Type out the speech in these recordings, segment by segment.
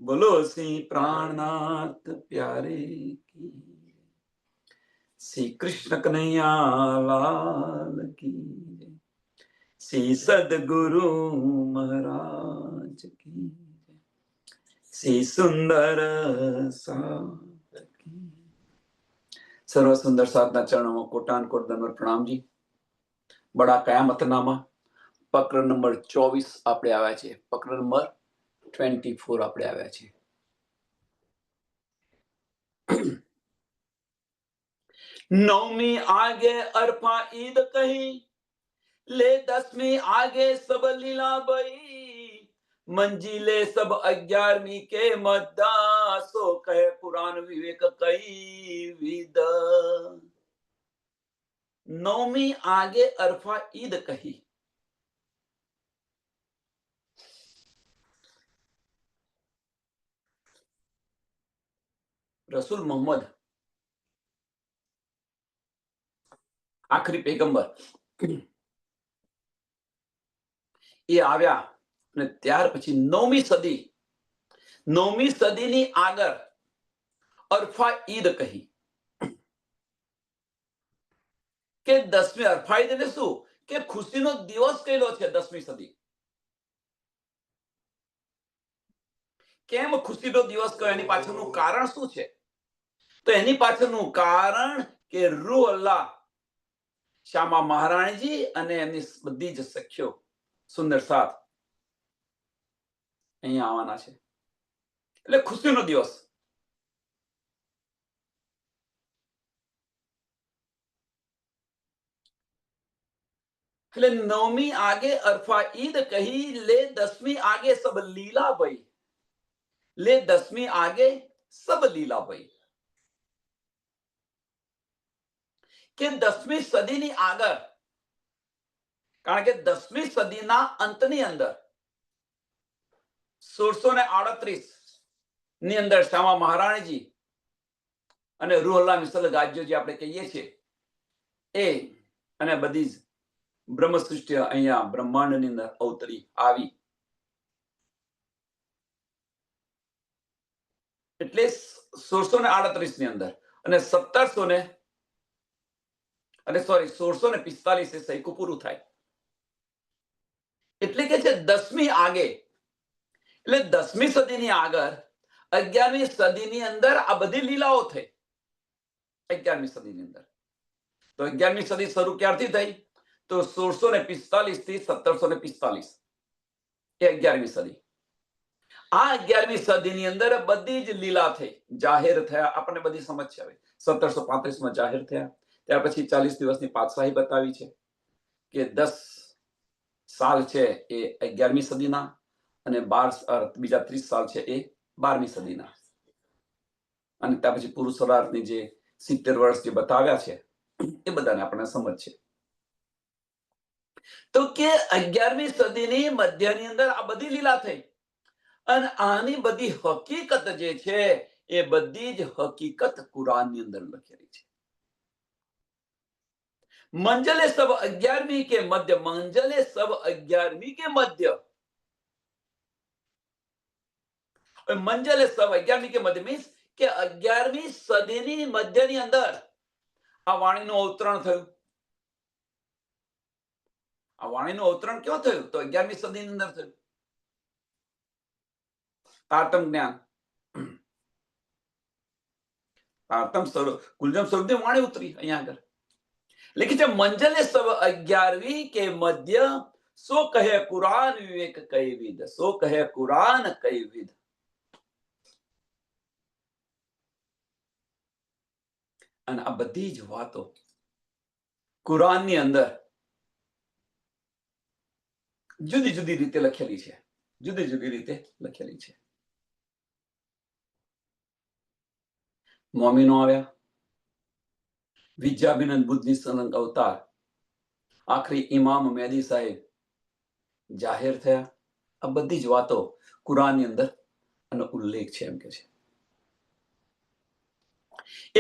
बोलो सिंह प्राणनाथ प्यारे की, श्री कृष्ण कन्हैया लाल की, श्री सदगुरु महाराज की, श्री सुंदर साथ की। सर्व सुंदर साधना चरणों में कोटान कोट दंडवत प्रणाम जी। बड़ा कयामतनामा પ્રકરણ નંબર 24 આપણે આવ્યા છે, પ્રકરણ નંબર 24 આપણે આવ્યા છે। नौमी आगे अरफा ईद कही, ले 10वीं आगे सब लीला बई, मंजिले सब 11वीं के मद्दा, सो कहे पुराण विवेक कई विद। नौमी आगे अरफा ईद कही, रसूल मोहम्मद आखरी पैगंबर એ આવ્યા અને ત્યાર પછી 9મી સદીની આગળ અરફા ઈદ કહી કે 10મી અરફા ઈદ એટલે શું કે ખુશીનો દિવસ કહેલો છે। 10મી સદી કેમ ખુશીનો દિવસ કહ્યો, એની પાછળનું કારણ શું છે? તો એની પાછળનું કારણ કે રૂહ અલ્લાહ શ્યામા મહારાણીજી અને એમની બધી જ સખીઓ સુંદર સાથ અહીંયા આવવાના છે, એટલે ખુશીનો દિવસ। એટલે 9મી આગે અરફા ઈદ કહી, ले 10वीं आगे सब लीला भई, ले 10वीं आगे सब लीला भई કે 10મી સદીની આગળ, કારણ કે 10મી સદીના અંતની અંદર 1638 ની અંદર શ્યામા મહારાણીજી અને રૂહ અલ્લાહ મિસલ ગાજ્યો જે આપણે કહીએ છીએ એ અને બધી જ બ્રહ્મ સૃષ્ટિ અહીંયા બ્રહ્માંડની અંદર અવતરી આવી, એટલે 1638 ની અંદર અને 1645 સૈકું પૂરું થાય, એટલે કે છે 10મી આગે, એટલે 10મી સદીની આગળ 11મી સદીની અંદર આ બધી લીલાઓ થઈ। 11મી સદીની અંદર તો 11મી સદી શરૂ ક્યારથી થઈ? તો 1645 થી 1745 એ 11મી સદી। આ 11મી સદીની અંદર બધી જ લીલા થઈ, જાહેર થયા, આપણને બધી સમજ છે। હવે 1735 માં જાહેર થયા, ત્યાર પછી 40 દિવસની પાતશાહી બતાવી છે કે 10 સાલ છે એ 11મી સદીના અને 12 બીજા 30 સાલ છે એ 12મી સદીના, અને ત્યાર પછી પુરુષ સદાર્થની જે 70 વર્ષ જે બતાવ્યા છે એ બધાને આપણને સમજ છે। તો કે 11મી સદીની મધ્યની અંદર આ બધી લીલા થઈ અને આની બધી હકીકત જે છે એ બધી જ હકીકત કુરાનની અંદર લખેલી છે। મંજલે સબ 11वीं के मध्य, मंजले सब 11वीं के मध्य, મંજલે સબ 11वीं के मध्य मीन्स કે 11મી સદીની મધ્યની અંદર આ વાણીનું અવતરણ થયું। આ વાણીનું અવતરણ ક્યાં થયું? તો 11મી સદીની અંદર થયું। તારતમ જ્ઞાન, તારતમ સ્વરૂપ, કુલજમ સ્વરૂપની વાણી ઉતરી અહીંયા આગળ लिखी है, मंजले सब 11वीं के मध्य, सो कहे कुरान विवेक कई विद, सो कहे कुरान कई विद। અને આ બધી જ વાતો કુરાનની અંદર જુદી જુદી રીતે લખેલી છે, જુદી જુદી રીતે લખેલી છે। મોમીનો આવ્યા, વિદ્યાભિનંદ બુદ્ધની સલંક અવતાર, આખરી ઇમામ મેદી સાહેબ જાહેર થયા, આ બધી જ વાતો કુરાનની અંદર આનો ઉલ્લેખ છે એમ કે છે।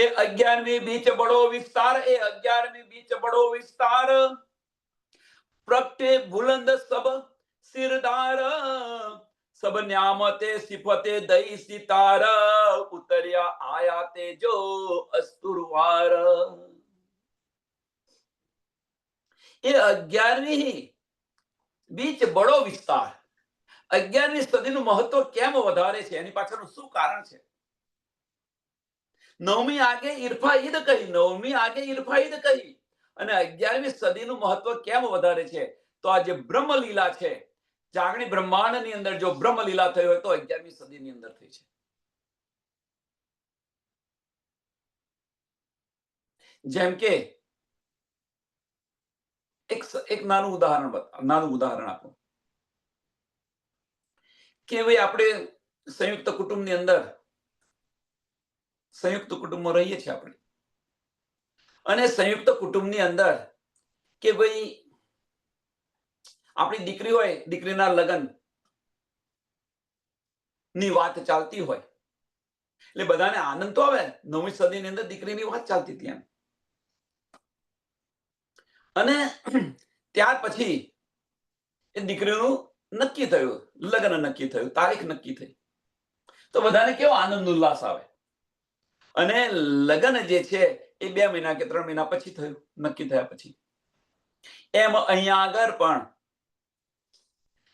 એ 11वीं बीच बड़ो विस्तार, ए 11वीं बीच बड़ो विस्तार, प्रगटे बुलंद सब सिरदार, સબ ન્યામતે સિફતે દઈ સિતાર ઉતર્યા આયા તેજો અસ્તુરવાર. એ 11મી બીચ બડો વિસ્તાર, 11મી સદીનું મહત્વ કેમ વધારે છે, એની પાછળનું શું કારણ છે? 9મી આગે ઇરફા ઈદ કહી, 9મી આગે ઇરફા ઈદ કહી, અને 11મી સદીનું મહત્વ કેમ વધારે છે? તો આ જે બ્રહ્મલીલા છે, જાગણી બ્રહ્માંડની અંદર જો બ્રહ્મલીલા થઈ હોય તો 11મી સદીની અંદર થઈ છે. જેમ કે એક નાનું ઉદાહરણ આપો કે ભાઈ આપણે સંયુક્ત કુટુંબની અંદર સંયુક્ત કુટુંબમાં રહીએ છીએ આપણે, અને સંયુક્ત કુટુંબની અંદર કે ભાઈ આપણી દીકરી હોય, દીકરીના લગ્ન ની વાત ચાલતી હોય એટલે બધાને આનંદ તો આવે. 9મી સદીની અંદર દીકરીની વાત ચાલતી હતી એમ. અને ત્યાર પછી એ દીકરીનું નક્કી થયું, લગ્ન નક્કી થયું, તારીખ નક્કી થઈ, તો બધાને કેવો આનંદ ઉલ્લાસ આવે. અને લગ્ન જે છે એ 2 મહિના કે 3 મહિના પછી થયું, નક્કી થયા પછી. એમ અહીંયા આગળ પણ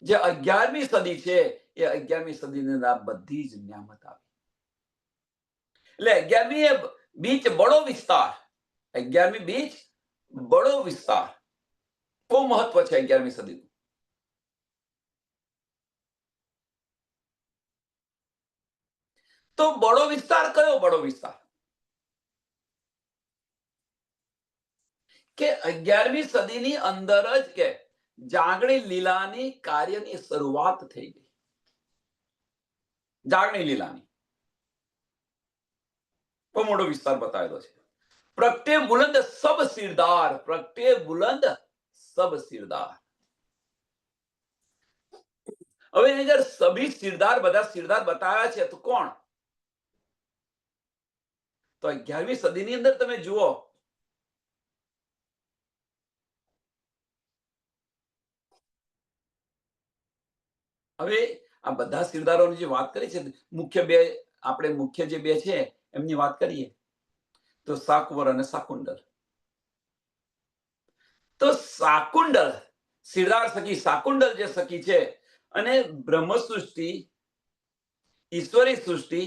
જે 11મી સદી છે એ 11મી સદીની અંદર બધી જ નિયામત આવી. એટલે 11મી એ બીચ બડો વિસ્તાર, 11મી બીચ બડો વિસ્તાર, બહુ મહત્વ છે 11મી સદીનું. તો બડો વિસ્તાર કયો બડો વિસ્તાર? કે 11મી સદીની અંદર જ કે જાગણી લીલાની કાર્યની શરૂઆત થઈ ગઈ. જાગણી લીલાની બહુ મોટો વિસ્તાર બતાવેલો છે. પ્રગટે બુલંદ સબ સિરદાર, પ્રગટે બુલંદ સબ સિરદાર. હવે અગર સભી સિરદાર, બધા સિરદાર બતાવ્યા છે તો કોણ? તો 11મી સદીની અંદર તમે જુઓ, હવે આ બધા સિરદારોની જે વાત કરી છે, મુખ્ય બે, આપણે મુખ્ય જે બે છે એમની વાત કરીએ તો સાકવર અને સાકુંડલ. તો સાકુંડલ સિરદાર સખી, સાકુંડલ જે સખી છે, અને બ્રહ્મ સૃષ્ટિ, ઈશ્વરી સૃષ્ટિ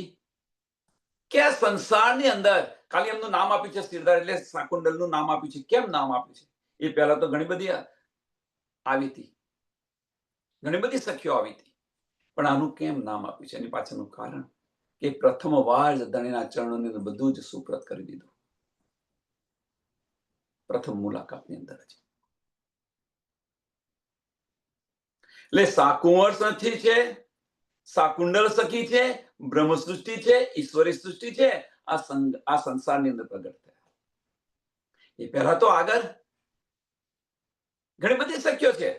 કે સંસારની અંદર ખાલી એમનું નામ આપ્યું છે સિરદાર, એટલે સાકુંડલનું નામ આપ્યું છે. કેમ નામ આપ્યું છે? એ પહેલા તો ઘણી બધી આવી હતી, ઘણી બધી સખીઓ આવી હતી, પણ આનું કેમ નામ આપ્યું છે? એની પાછળનું કારણ કે પ્રથમ વાર ધણીના ચરણોની અંદર બધું જ સુપ્રત કરી દીધું, પ્રથમ મુલાકાતની અંદર જ. એટલે સાકુંવર સખી છે, સાકુંડલ સખી છે, બ્રહ્મ સૃષ્ટિ છે, ઈશ્વરી સૃષ્ટિ છે, આ સંસારની અંદર પ્રગટ થયા. એ પહેલા તો આગળ ઘણી બધી સખીઓ છે,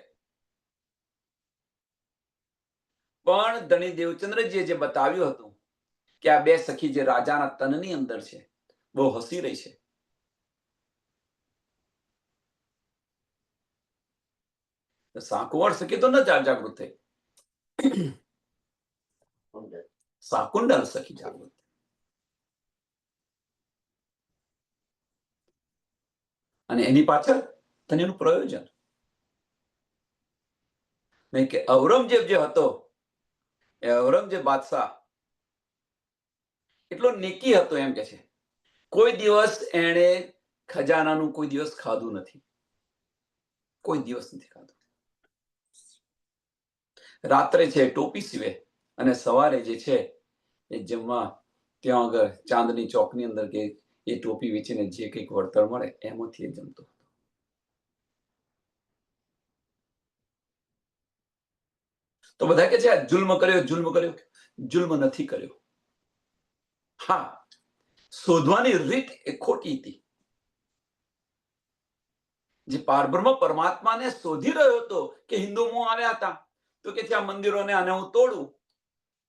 પણ ધણી દેવચંદ્રજીએ જે બતાવ્યું હતું કે આ બે સખી જે રાજાના તનની અંદર છે, બહુ હસી રહી છે. સાકુંવર સખી તો ન જાગૃત થઈ, સાકુંડલ સખી જાગૃત. અને એની પાછળ તેનું પ્રયોજન નહીં કે ઔરંગઝેબ જે હતો, એ ઔરંગઝેબ બાદશાહ એટલો નેકી હતો એમ કે છે, કોઈ દિવસ એણે ખજાનાનું કોઈ દિવસ ખાધું નથી, કોઈ દિવસ નથી ખાધું. રાત્રે છે ટોપી સીવે અને સવારે જે છે એ જમવા ત્યાં આગળ ચાંદની ચોકની અંદર કે એ ટોપી વેચીને જે કંઈક વળતર મળે એમાંથી એ જમતો. તો બધા કે છે આ જુલ્મ કર્યો, જુલ્મ કર્યો. જુલ્મ નથી કર્યો. હા, શોધવાની રીત એ ખોટી હતી. જે પારબ્રહ્મ પરમાત્માને શોધી રહ્યો હતો કે હિન્દુમાં આવ્યા હતા, તો કે છે આ મંદિરોને આને હું તોડું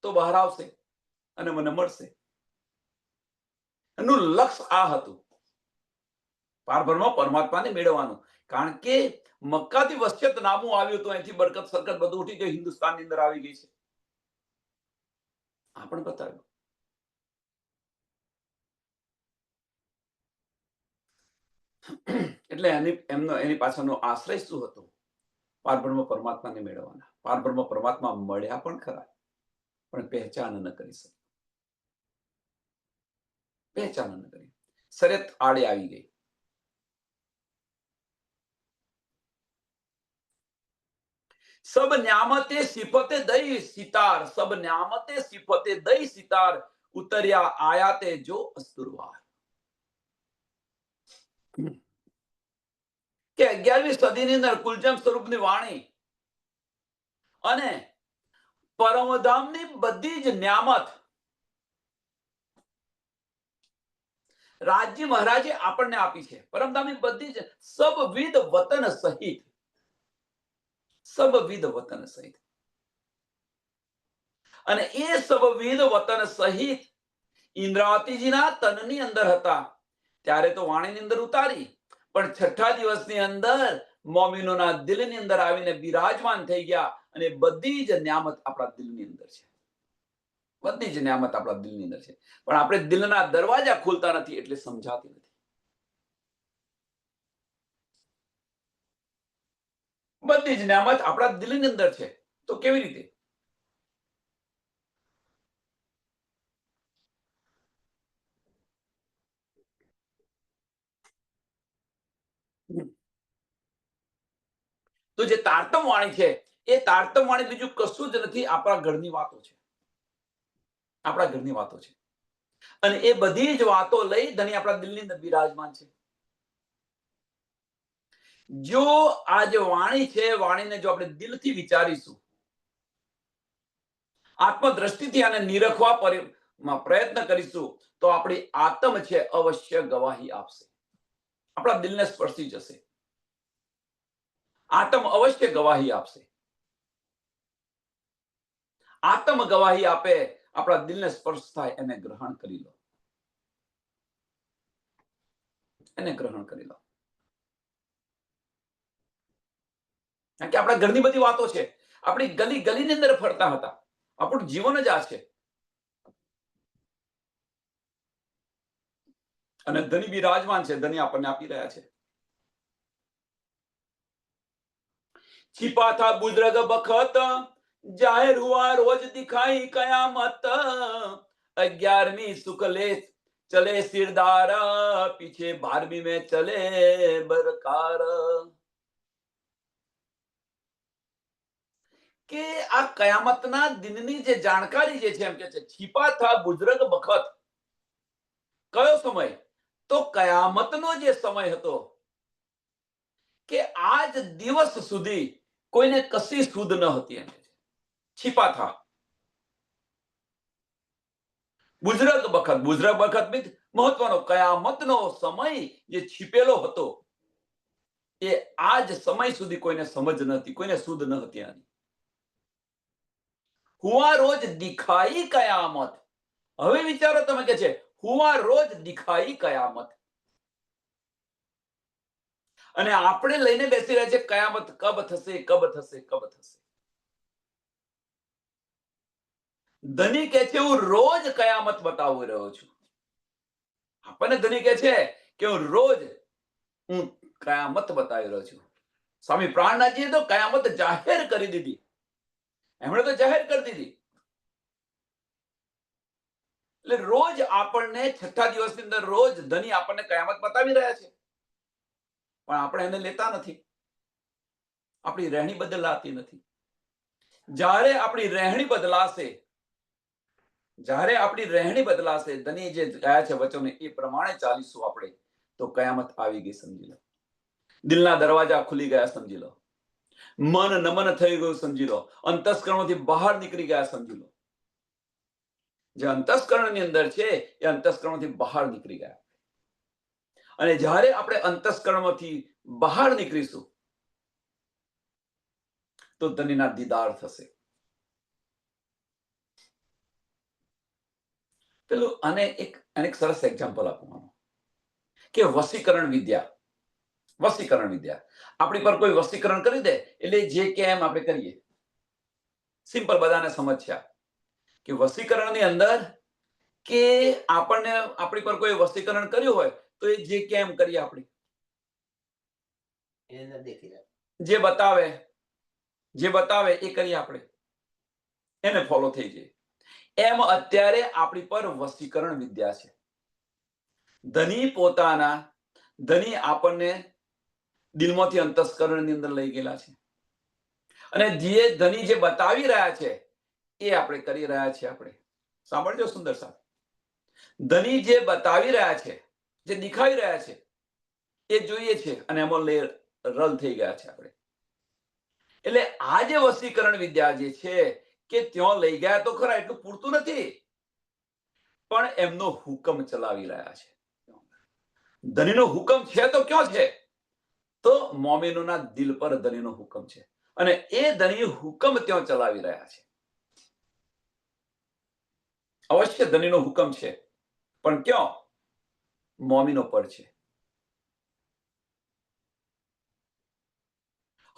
તો બહાર આવશે અને મને મળશે. એનું લક્ષ્ય આ હતું, પારબ્રહ્મ પરમાત્માને મેળવવાનું. કારણ કે મક્કાથી વસ્યત નામું આવ્યું હતું, અહીંથી બરકત સરકત બધું ઉઠી ગયું, હિન્દુસ્તાનની અંદર આવી ગઈ છે. આ પણ બતાવ્યું. એટલે એની પાછળનો આશ્રય શું હતો? પારબ્રહ્મ પરમાત્માને મેળવવાના. પારબ્રહ્મ પરમાત્મા મળ્યા પણ ખરા, પણ પહેચાન ન કરી શકે. પહેચાન ન કરી, શરીયત આડે આવી ગઈ. સબ ન્યામતે સિફતે દઈ સિતાર, સબ ન્યામતે સિફતે દઈ સિતાર, ઉતર્યા આયાતે જો અસ્તુરવાર. કે 11મી સદીની અંદર કુલજમ સ્વરૂપની વાણી અને પરમધામની બધી જ ન્યામત રાજ્ય મહારાજે આપણને આપી છે. પરમધામની બધી જ સબવિધ વતન સહિત, સબવિધ વતન સહિત. અને એ સબવિધ વતન સહિત ઇન્દ્રાવતીજીના તનની અંદર હતા ત્યારે તો વાણીની અંદર ઉતારી, પણ છઠ્ઠા દિવસની અંદર મોમિનોના દિલની અંદર આવીને બિરાજમાન થઈ ગયા. અને બધી જ ન્યામત આપણા દિલની અંદર છે. બધી જ ન્યામત આપણા દિલની અંદર છે, પણ આપણે દિલના દરવાજા ખોલતા નથી એટલે સમજાતી નથી. બધી જ ન્યામત આપણા દિલની અંદર છે, તો કેવી રીતે? તો જે તારતમ વાણી છે એ તારતમ વાણી બીજું કશું જ નથી, આપણા ઘરની વાતો છે. આપણા ઘરની વાતો છે. અને એ બધી જ વાતો લઈ ધણી આપણા દિલની અંદર બિરાજમાન છે. જો આ જે વાણી છે, વાણીને જો આપણે દિલથી વિચારીશું, આત્મદ્રષ્ટિથી આને નિરખવા પ્રયત્ન કરીશું, તો આપણી આત્મ છે અવશ્ય ગવાહી આપશે. આપણા દિલને સ્પર્શી જશે. આત્મ અવશ્ય ગવાહી આપશે. આત્મ ગવાહી આપે, આપણા દિલને સ્પર્શ થાય, એને ગ્રહણ કરી લો. એને ગ્રહણ કરી લો. કારણ કે આપણા ઘરની બધી વાતો છે. આપણી ગલી ગલીની અંદર ફરતા હતા. આપણું જીવન જ આ છે. અને ધની બિરાજમાન છે, ધની આપણને આપી રહ્યા છે. छिपा था बुजुर्ग बखत, जाहिर हुआ रोज दिखाई कयामत, 11वीं शुक्ले चले सिरदार, पीछे 12वीं में चले बरकार. કે આ કયામતના દિનની જે જાણકારી જે છે, એમ કે છે છીપા થા બુજુર્ગ બખત. કયો સમય? તો કયામતનો જે સમય હતો, કે આજ દિવસ સુધી કોઈને કશી સુધ ન હતી. એમ છીપા થા બુજુર્ગ બખત. બુજુર્ગ બખત મીન્સ મહત્વનો કયામતનો સમય જે છીપેલો હતો, એ આજ સમય સુધી કોઈને સમજ નથી, કોઈને સુધ ન હતી આની. હુઆ રોજ દિખાઈ કયામત. હવે વિચારો તમે, કે છે હુઆ રોજ દિખાઈ કયામત. અને આપણે લઈને બેસી રહ્યા છે કયામત કબ થશે, કબ થશે, કબ થશે. ધની કે છે હું રોજ કયામત બતાવી રહ્યો છું. આપણને ધની કે છે કે હું રોજ હું કયામત બતાવી રહ્યો છું. સ્વામી પ્રાણનાથજીએ તો કયામત જાહેર કરી દીધી. એમણે તો જાહેર કરી દીધી. એટલે રોજ આપણને છઠ્ઠા દિવસની અંદર રોજ ધની આપણને કયામત બતાવી રહ્યા છે, પણ આપણે એને લેતા નથી. આપણી રહેણી બદલાતી નથી. જ્યારે આપણી રહેણી બદલાશે, જ્યારે આપણી રહેણી બદલાશે, ધની જે ગયા છે વચનો એ પ્રમાણે ચાલીશું આપણે, તો કયામત આવી ગઈ સમજી લો. દિલના દરવાજા ખુલી ગયા સમજી લો. મન નમન થઈ ગયું સમજી લો. અંતસ્કરણોથી બહાર નીકળી ગયા સમજી લો. જે અંતસ્કરણની અંદર છે એ અંતસ્કરણોથી બહાર નીકળી ગયા. અને જ્યારે આપણે અંતસ્કરણમાંથી બહાર નીકળીશું, તો ધનીના દીદાર થશે. પેલું આને એક સરસ એક્ઝામ્પલ આપવાનું, કે વસીકરણ વિદ્યા. વસીકરણ વિદ્યા. આપણી પર કોઈ વસીકરણ કરી દે એટલે જે કે એમ આપણે કરીએ. સિમ્પલ, બધાને સમજ છે. કે વસીકરણની અંદર કે આપણને આપણી પર કોઈ વસીકરણ કર્યું હોય તો એ જે કેમ કરીએ આપણે, જે બતાવે એ કરીએ આપણે, એને ફોલો થઈ જાય. એમ અત્યારે આપણી પર વસીકરણ વિદ્યા છે. ધની આપણને દિલમાંથી અંતસ્કરણની અંદર લઈ ગયેલા છે અને જે ધની જે બતાવી રહ્યા છે એ આપણે કરી રહ્યા છીએ. આપણે સાંભળજો સુંદર સાહેબ, ધની જે બતાવી રહ્યા છે, જે દેખાવી રહ્યા છે એ જોઈએ છે અને એમાં રલ થઈ ગયા છે આપણે. એટલે આ જે વસીકરણ વિદ્યા જે છે કે ત્યાં લઈ ગયા તો ખરા, એટલું પૂરતું નથી, પણ એમનો હુકમ ચલાવી રહ્યા છે. ધનીનો હુકમ છે તો ક્યાં છે? તો મોમિનોના દિલ પર ધનીનો હુકમ છે અને એ ધની હુકમ ત્યાં ચલાવી રહ્યા છે. અવશ્ય ધનીનો હુકમ છે, પણ ક્યાં? મોમિનો પર છે.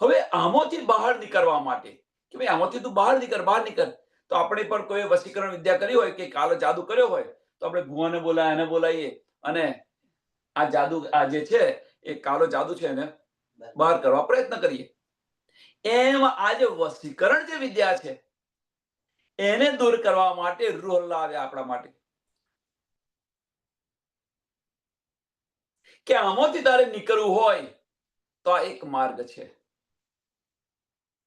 હવે આમાંથી બહાર નીકળવા માટે કે ભાઈ આમાંથી તું બહાર નીકળ, તો આપણે પર કોઈ વસીકરણ વિદ્યા કરી હોય કે કાલો જાદુ કર્યો હોય તો આપણે ભુવાને બોલાય, એને બોલાવીએ અને આ જાદુ, આ જે છે એ કાલો જાદુ છે એને બહાર કરવા પ્રયત્ન કરીએ. એમ આ જે વસીકરણ જે વિદ્યા છે એને દૂર કરવા માટે રૂહ અલ્લાહ આવ્યા આપણા માટે કે આમાંથી તારે નીકળવું હોય તો આ એક માર્ગ છે.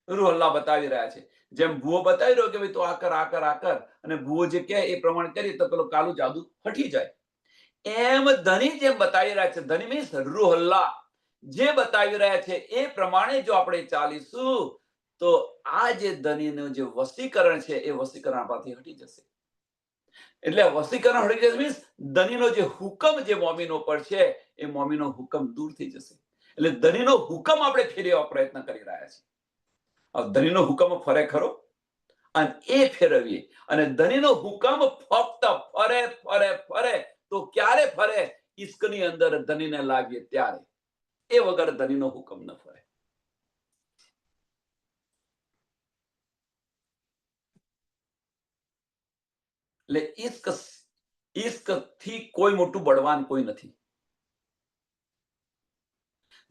રૂહ અલ્લાહ બતાવી રહ્યા છે. જેમ ભૂવો બતાવી રહ્યો કે ભાઈ તું આ કર અને ભૂવો જે કહે એ પ્રમાણે કરી તો પેલો કાલું જાદુ હટી જાય. એમ ધની જેમ બતાવી રહ્યા છે, ધની મીન્સ રૂહ અલ્લાહ જે બતાવી રહ્યા છે એ પ્રમાણે જો આપણે ચાલીશું તો આ જે ધનીનું જે વસીકરણ છે એ વસીકરણ આપણાથી હટી જશે. એટલે વસીકરણ હટી જશે મીન્સ ધનીનો જે હુકમ જે મોમીનો પર છે એ મોમીનો હુકમ દૂર થઈ જશે. એટલે ધનીનો હુકમ આપણે ફેરવવા પ્રયત્ન કરી રહ્યા છીએ. ધનીનો હુકમ ફરે ખરો અને એ ફેરવીએ અને ધનીનો હુકમ ફક્ત ફરે તો ક્યારે ફરે? ઈશ્કની અંદર ધનીને લાવીએ ત્યારે. એ વગર ધનીનો હુકમ ન ફરે. એટલે ઈશ્ક થી કોઈ મોટું બળવાન કોઈ નથી.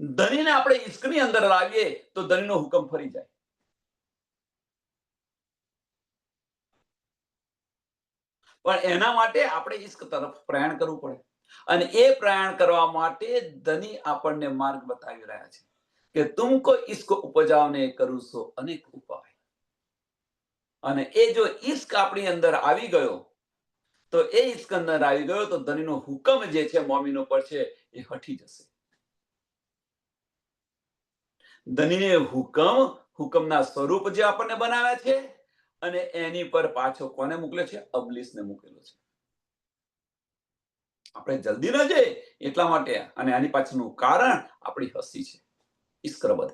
ધનીને આપણે ઈશ્કની અંદર લાવીએ તો ધનીનો હુકમ ફરી જાય. પણ એના માટે આપણે ઈશ્ક તરફ પ્રયાણ કરવું પડે અને એ પ્રયાણ કરવા માટે ધની આપણને માર્ગ બતાવી રહ્યા છે કે તુમકો ઈશ્ક ઉપજાવને કરું સો અનેક ઉપાય. અને એ જો ઈશ્ક આપણી અંદર આવી ગયો તો એ ઈશ્ક અંદર આવી ગયો તો ધનીનો હુકમ જે છે મોમીનો પર છે એ હટી જશે. ધનીને હુકમના સ્વરૂપ જે આપણને બનાવ્યા છે અને એની પર પાછો કોને મોકલે છે? અબલીસને મૂકેલો છે. આપણે જલ્દી ન જઈએ એટલા માટે, અને આની પાછળનું કારણ આપણી હસી છે, ઈશ્કરબદ.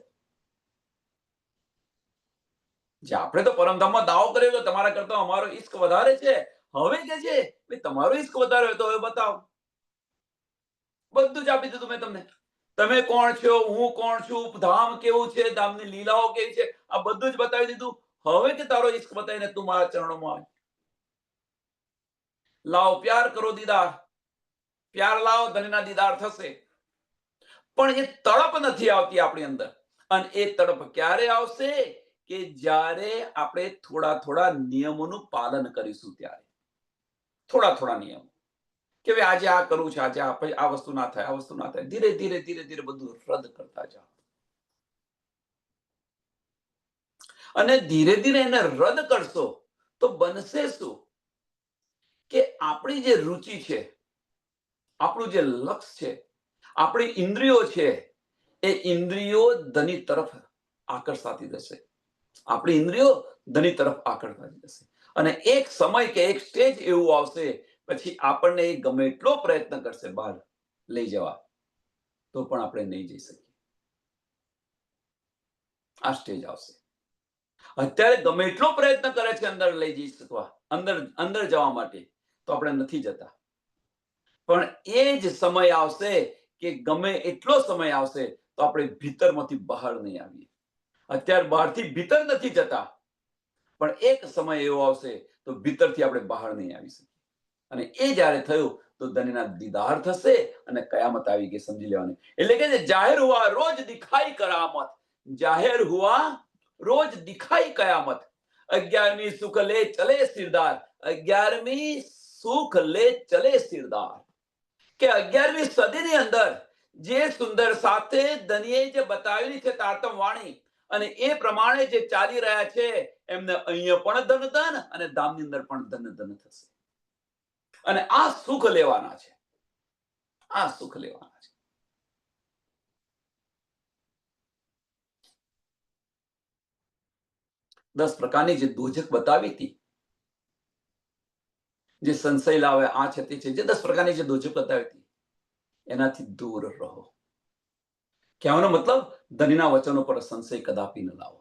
જે આપણે તો પરમધામમાં દાવો કર્યો તમારા કરતા અમારો ઈશ્ક વધારે છે. હવે કે છે તમારો ઈશ્ક વધારે હોય તો હવે બતાવો. બધું જ આપી દીધું મેં તમને. તમે કોણ છો, હું કોણ છું, ધામ કેવું છે, ધામની લીલાઓ કેવી છે, આ બધું જ બતાવી દીધું. હવે કે તારો ઈશ્ક બતાવીને તું મારા ચરણોમાં આવે. લાવો પ્યાર કરો દીદાર, પ્યાર લાવો ધનીના દીદાર થશે. પણ એ તડપ નથી આવતી આપણી અંદર. અને એ તડપ ક્યારે આવશે? કે જ્યારે આપણે થોડા નિયમોનું પાલન કરીશું ત્યારે. થોડા નિયમો કે ભાઈ આજે આ કરવું છે, આજે આ વસ્તુ ના થાય, આ વસ્તુ ના થાય. ધીરે ધીરે બધું રદ કરતા જાઓ અને ધીરે એને રદ કરશો તો બનશે શું? કે આપણી જે રુચિ છે, આપણું જે લક્ષ્ય છે, આપણી ઇન્દ્રિયો છે, એ ઇન્દ્રિયો ધની તરફ આકર્ષાતી જશે. આપણી ઇન્દ્રિયો ધની તરફ આકર્ષાતી જશે અને એક સમય કે એક સ્ટેજ એવું આવશે પછી આપણને ગમે એટલો પ્રયત્ન કરશે બહાર લઈ જવા તો પણ આપણે નહીં જઈ શકીએ. આ સ્ટેજ આવશે. અત્યારે ગમે એટલો પ્રયત્ન કરે છે અંદર લઈ જઈ શકવા, અંદર જવા માટે, તો આપણે નથી જતા. પણ એ જ સમય આવશે કે ગમે એટલો સમય આવશે તો આપણે ભીતરમાંથી બહાર નહીં આવીએ. અત્યારે બહારથી ભીતર નથી જતા, પણ એક સમય એવો આવશે તો ભીતરથી આપણે બહાર નહીં આવી શકીએ. અને એ જ્યારે થયું તો ધનીના દીદાર થશે અને કયામત આવી ગઈ, સમજી લેવાની. એટલે કે જાહેર હુઆ રોજ દિખાઈ કરામત, જાહેર હુઆ રોજ દિખાઈ કયામત. 11મી સુખ લે ચલે સિરદાર, 11મી સુખ લે ચલે સિરદાર. કે 11મી સદીની અંદર જે સુંદર સાથે ધનીએ જે બતાવેલી છે તારતમ વાણી, અને એ પ્રમાણે જે ચાલી રહ્યા છે એમને અહીંયા પણ ધન ધન અને ધામની અંદર પણ ધન ધન થશે. અને આ સુખ લેવાના છે, આ સુખ લેવાના છે. દસ પ્રકારની જે દોજક બતાવી હતી, જે સંશય લાવે આ છે તે છે, જે 10 પ્રકારની જે દોજક બતાવી હતી એનાથી દૂર રહો. કહેવાનો મતલબ ધનીના વચનો પર સંશય કદાપી ન લાવો.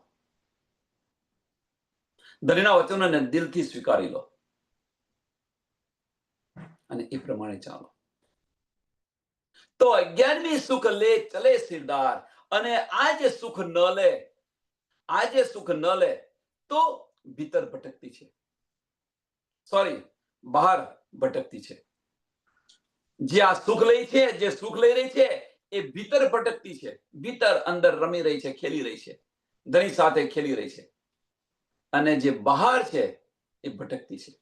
ધનીના વચનોને દિલથી સ્વીકારી લો અને એ પ્રમાણે ચાલો. તો 11મી સુખ લે ચલે સિરદાર. અને આ જે સુખ ન લે, આ જે સુખ ન લે તો ભીતર ભટકતી છે, સોરી બહાર ભટકતી છે. જે આ સુખ લઈ છે, જે સુખ લઈ રહી છે એ ભીતર ભટકતી છે, ભીતર અંદર રમી રહી છે, ખેલી રહી છે, ધણી સાથે ખેલી રહી છે. અને જે બહાર છે એ ભટકતી છે.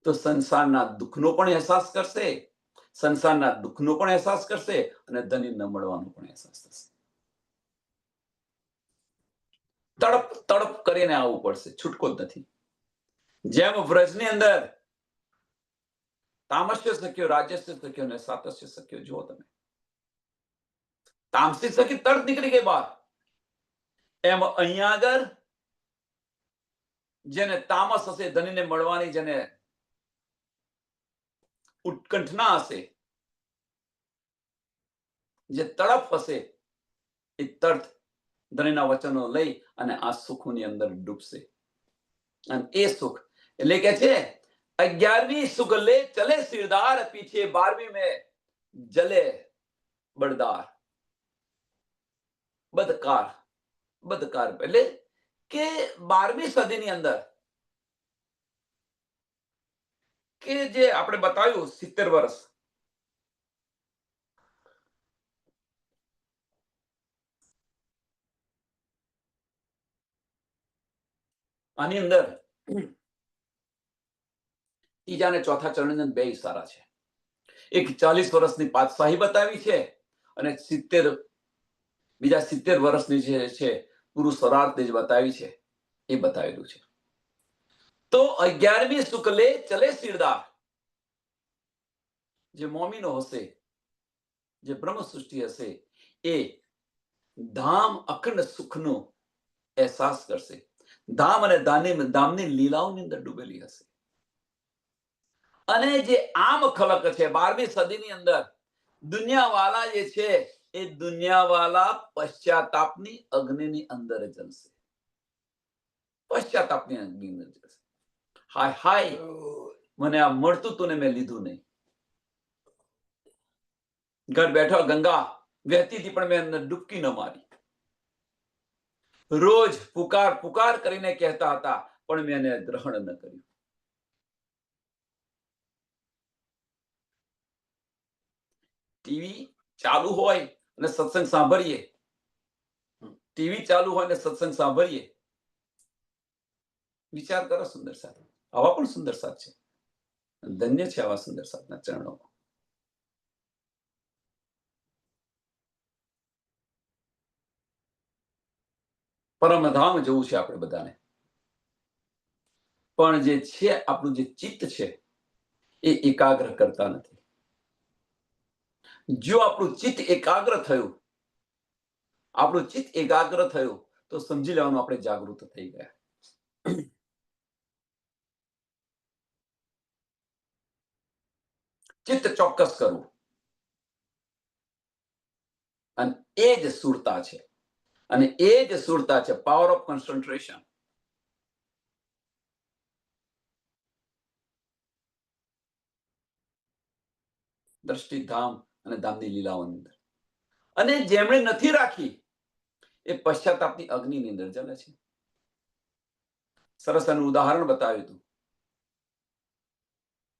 તો સંસારના દુઃખનો પણ અહેસાસ કરશે, સંસારના દુઃખનો પણ અહેસાસ કરશે અને ધની ન મળવાનો પણ અહેસાસ થશે. તડપ તડપ કરીને આવવું પડશે, છૂટકો જ નથી. જેમ વ્રજની અંદર તામસ્ય શક્યો, રાજસ્ય શક્યો અને સાતસ્ય શક્યો. જુઓ તમે, તામસી શકી તરત નીકળી ગઈ બહાર. એમ અહીંયા આગળ જેને તામસ હશે, ધનીને મળવાની જેને ઉત્કંઠના હશે, જે તડપ હશે, એ તરત ધનીના વચનો લઈ અને આ સુખની અંદર ડૂબશે. અને એ સુખ એટલે કે છે 11મી સુખ લે ચલે સિરદાર, પીછે 12મી में જલે બળદાર. બદકાર, બદકાર એટલે કે 12મી સદીની અંદર કે જે આપણે બતાવ્યું 70 વર્ષ, આની અંદર ત્રીજા અને ચોથા ચરણની બે ઇશારા છે. એક 40 વર્ષની પાતશાહી બતાવી છે અને 70 બીજા 70 વર્ષની જે છે પુરુષ સ્વરાર્થ જે બતાવી છે એ બતાવેલું છે. તો 11મી સુખ લે ચલે સિરદાર. જે મોમીનો હશે, જે બ્રહ્મ સૃષ્ટિ હશે, એ ધામ અખંડ સુખનો અહેસાસ કરશે. ધામ અને ધામની લીલાઓની અંદર ડૂબેલી હશે. અને જે આમ ખલક છે 12મી સદીની અંદર દુનિયાવાલા જે છે એ દુનિયાવાલા પશ્ચાતાપની અગ્નિની અંદર જલશે. પશ્ચાતાપની અગ્નિની અંદર જલશે. હાય હાય, મને આ મળતું તું ને મેં લીધું નહીં. ઘર બેઠો ગંગા વહેતી હતી પણ મેં અંદર ડૂબકી ન મારી. રોજ પુકાર પુકાર કરીને કહેતા હતા પણ મેં એને ગ્રહણ ન કર્યું. ટીવી ચાલુ હોય અને સત્સંગ સાંભળીએ, ટીવી ચાલુ હોય અને સત્સંગ સાંભળીએ, વિચાર કરો સુંદર સાથ. આવા પણ સુંદર સાથ છે. ધન્ય છે આવા સુંદર સાથના ચરણો. પરમધામ જવું છે આપણે બધાને, પણ જે છે આપણું જે ચિત્ત છે એ એકાગ્ર કરતા નથી. જો આપણું ચિત્ત એકાગ્ર થયું, આપણું ચિત્ત એકાગ્ર થયું તો સમજી લેવાનું આપણે જાગૃત થઈ ગયા. ચિત્ત ચોક્કસ કરવું, અને એ જ સુરતા છે, અને એ જ સુરતા છે, પાવર ઓફ કોન્સન્ટ્રેશન. દ્રષ્ટિધામ અને ધામની લીલાઓની અંદર. અને જેમણે નથી રાખી એ પશ્ચાતાપની અગ્નિની અંદર જલે છે. સરસ એનું ઉદાહરણ બતાવ્યું હતું.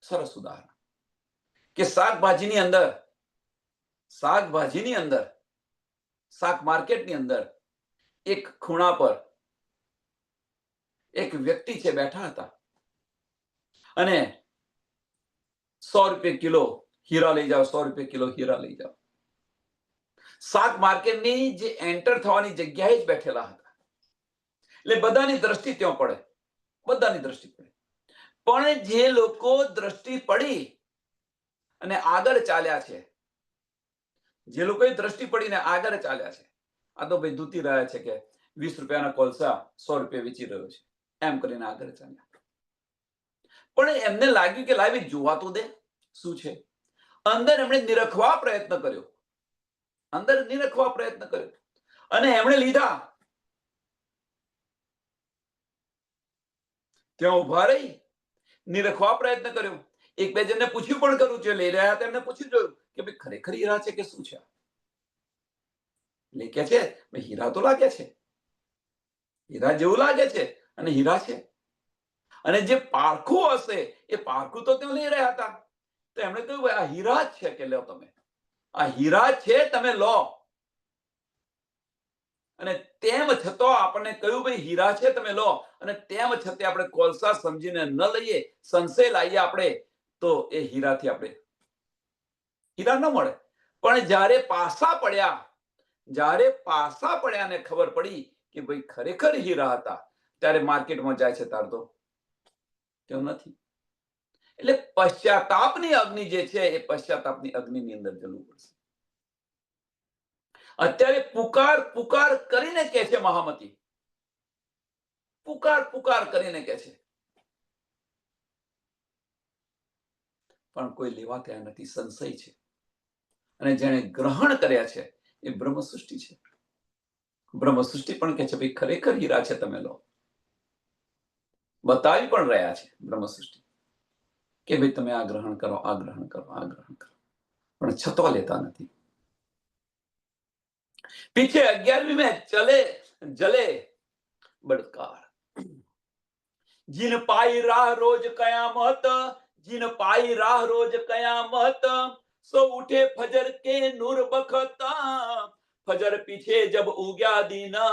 સરસ ઉદાહરણ કે શાકભાજીની અંદર શાક માર્કેટની અંદર એક ખૂણા પર એક વ્યક્તિ છે બેઠા હતા અને 100 રૂપિયા કિલો હીરા લઈ જાઓ, 100 રૂપિયા કિલો હીરા લઈ જાઓ. શાક માર્કેટની જે એન્ટર થવાની જગ્યાએ જ બેઠેલા હતા. એટલે બધાની દ્રષ્ટિ ત્યાં પડે, બધાની દ્રષ્ટિ પડે. પણ જે લોકો દ્રષ્ટિ પડી અને આગળ ચાલ્યા છે, જે લોકોએ દ્રષ્ટિ પડીને આગળ ચાલ્યા છે, આ તો ભાઈ દૂતી રહ્યા છે કે 20 રૂપિયાના કોલસા 100 રૂપિયા વેચી રહ્યો છે, એમ કરીને આગળ ચાલ્યા. પણ એમને લાગ્યું કે લાવી જોવા તો દે શું છે. અંદર એમણે નિરખવા પ્રયત્ન કર્યો, અને એમણે લીધા. ત્યાં ઉભા રહી નિરખવા પ્રયત્ન કર્યો. એક બે જણને પૂછ્યું પણ કરું છે, લઈ રહ્યા હતા એમને પૂછ્યું જોયું કે ભાઈ ખરેખર હીરા છે કે શું છે. એટલે કે છે ભાઈ હીરા તો લાગે છે, હીરા જેવું લાગે છે અને હીરા છે. અને જે પારખું હશે એ પારખું તો ત્યાં લઈ રહ્યા હતા. તો એમણે કહ્યું ભાઈ આ હીરા જ છે, કે લો તમે આ હીરા છે, તમે લો. અને તેમ છતાં આપણને કહ્યું ભાઈ હીરા છે તમે લો, અને તેમ છતાં આપણે કોલસા સમજીને ન લઈએ, સંશય લાવીએ આપણે, તો એ હીરાથી આપણે હીરા ન મળે. પણ જ્યારે પાસા પડ્યા ને ખબર પડી કે ભાઈ ખરેખર હીરા હતા, ત્યારે માર્કેટમાં જાય છે તાર તો તેવું નથી. એટલે પશ્ચાતાપની અગ્નિ જે છે એ પશ્ચાતાપની અગ્નિની અંદર જલવું પડશે. અત્યારે પુકાર કરીને કે છે મહામતી, પુકાર કરીને કે છે, પણ કોઈ લેવા તૈયાર નથી, સંશય છે. અને જેને ગ્રહણ કર્યા છે એ બ્રહ્મ સૃષ્ટિ છે. બ્રહ્મ સૃષ્ટિ પણ કે છે ભાઈ ખરેખર હીરા છે તમે લો. બતાવી પણ રહ્યા છે બ્રહ્મ સૃષ્ટિ કે ભાઈ તમે આ ગ્રહણ કરો, આ ગ્રહણ કરો, આ ગ્રહણ કરો, પણ છતાં લેતા નથી. पीछे 11वीं में जले बड़कार, जिन पाई राह रोज कयामत, जिन पाई राह रोज कयामत, सो उठे फजर के नूर बखता, फजर पीछे जब उग्या दीना,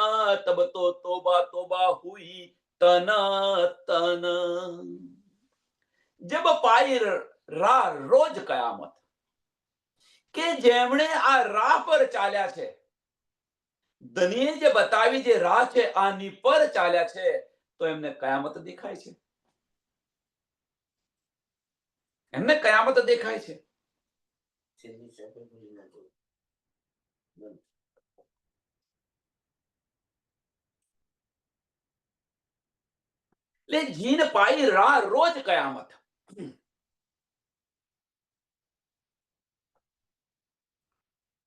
तब तो तोबा तोबा हुई तन तन. जब पाई राह रोज कयामत, કે જેમણે આ રાહ પર ચાલ્યા છે, ધનીએ જે બતાવી જે રાહ છે આની પર ચાલ્યા છે, તો એમને કયામત દેખાય છે, એમને કયામત દેખાય છે. એટલે જીન પાઈ રાહ રોજ કયામત.